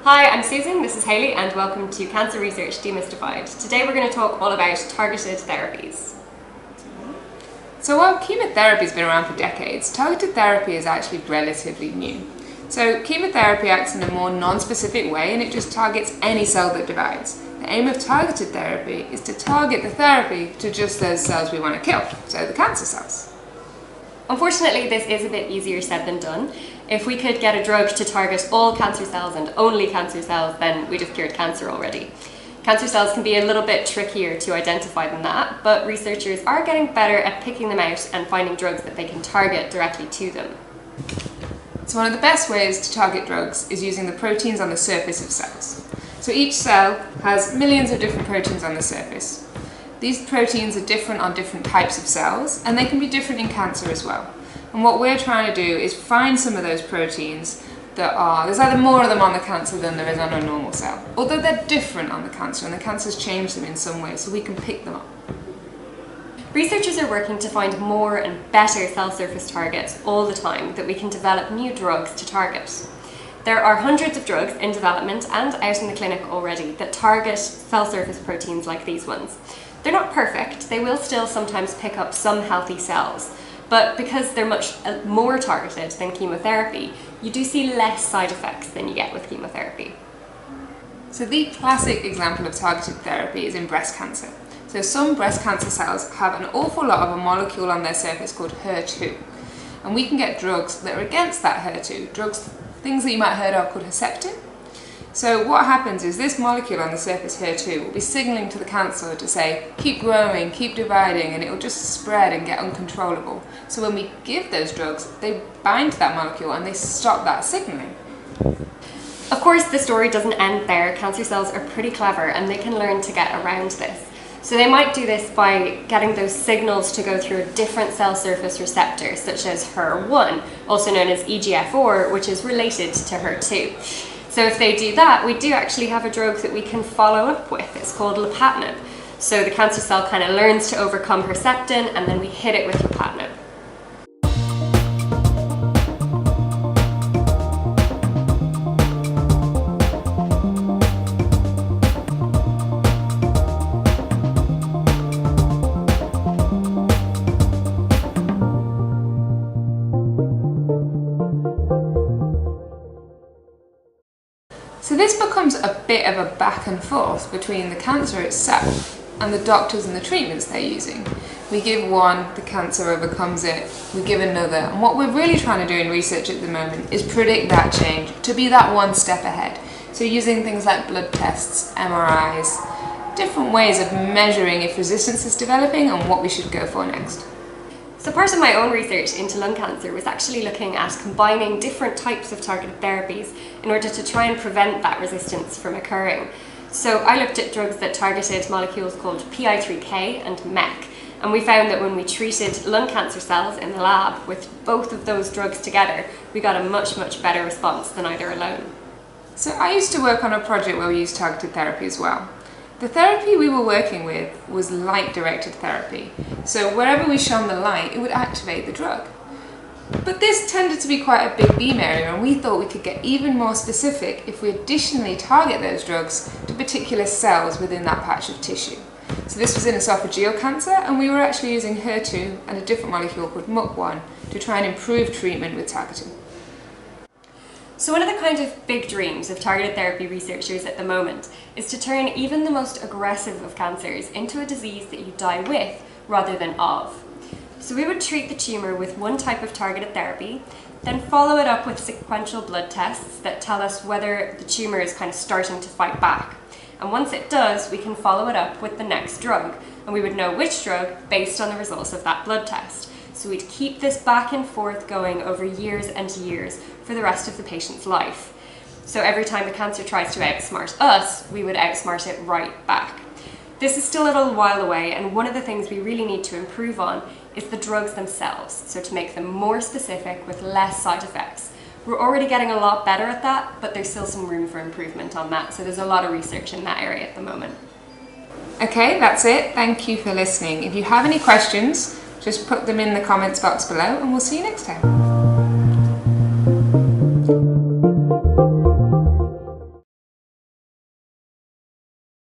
Hi, I'm Susan, this is Hayley, and welcome to Cancer Research Demystified. Today we're going to talk all about targeted therapies. So while chemotherapy has been around for decades, targeted therapy is actually relatively new. So chemotherapy acts in a more non-specific way and it just targets any cell that divides. The aim of targeted therapy is to target the therapy to just those cells we want to kill, so the cancer cells. Unfortunately, this is a bit easier said than done. If we could get a drug to target all cancer cells and only cancer cells, then we'd have cured cancer already. Cancer cells can be a little bit trickier to identify than that, but researchers are getting better at picking them out and finding drugs that they can target directly to them. So one of the best ways to target drugs is using the proteins on the surface of cells. So each cell has millions of different proteins on the surface. These proteins are different on different types of cells, and they can be different in cancer as well. And what we're trying to do is find some of those proteins there's either more of them on the cancer than there is on a normal cell. Although they're different on the cancer, and the cancer's changed them in some way, so we can pick them up. Researchers are working to find more and better cell surface targets all the time that we can develop new drugs to target. There are hundreds of drugs in development and out in the clinic already that target cell surface proteins like these ones. They're not perfect, they will still sometimes pick up some healthy cells, but because they're much more targeted than chemotherapy, you do see less side effects than you get with chemotherapy. So the classic example of targeted therapy is in breast cancer. So some breast cancer cells have an awful lot of a molecule on their surface called HER2. And we can get drugs that are against that HER2, things that you might have heard of called Herceptin. So what happens is this molecule on the surface HER2 will be signaling to the cancer to say, keep growing, keep dividing, and it will just spread and get uncontrollable. So when we give those drugs, they bind to that molecule and they stop that signaling. Of course, the story doesn't end there. Cancer cells are pretty clever and they can learn to get around this. So they might do this by getting those signals to go through a different cell surface receptor, such as HER1, also known as EGFR, which is related to HER2. So if they do that, we do actually have a drug that we can follow up with. It's called Lapatinib. So the cancer cell kind of learns to overcome Herceptin, and then we hit it with Lapatinib. So this becomes a bit of a back and forth between the cancer itself and the doctors and the treatments they're using. We give one, the cancer overcomes it, we give another, and what we're really trying to do in research at the moment is predict that change, to be that one step ahead. So using things like blood tests, MRIs, different ways of measuring if resistance is developing and what we should go for next. So part of my own research into lung cancer was actually looking at combining different types of targeted therapies in order to try and prevent that resistance from occurring. So I looked at drugs that targeted molecules called PI3K and MEK, and we found that when we treated lung cancer cells in the lab with both of those drugs together, we got a much better response than either alone. So I used to work on a project where we used targeted therapy as well. The therapy we were working with was light-directed therapy, so wherever we shone the light, it would activate the drug. But this tended to be quite a big beam area, and we thought we could get even more specific if we additionally target those drugs to particular cells within that patch of tissue. So this was in esophageal cancer, and we were actually using HER2 and a different molecule called MUC1 to try and improve treatment with targeting. So one of the kind of big dreams of targeted therapy researchers at the moment is to turn even the most aggressive of cancers into a disease that you die with rather than of. So we would treat the tumour with one type of targeted therapy, then follow it up with sequential blood tests that tell us whether the tumour is kind of starting to fight back. And once it does, we can follow it up with the next drug, and we would know which drug based on the results of that blood test. So we'd keep this back and forth going over years and years for the rest of the patient's life. So every time the cancer tries to outsmart us, we would outsmart it right back. This is still a little while away, and one of the things we really need to improve on is the drugs themselves, so to make them more specific with less side effects. We're already getting a lot better at that, but there's still some room for improvement on that, so there's a lot of research in that area at the moment. Okay, that's it. Thank you for listening. If you have any questions, just put them in the comments box below and we'll see you next time.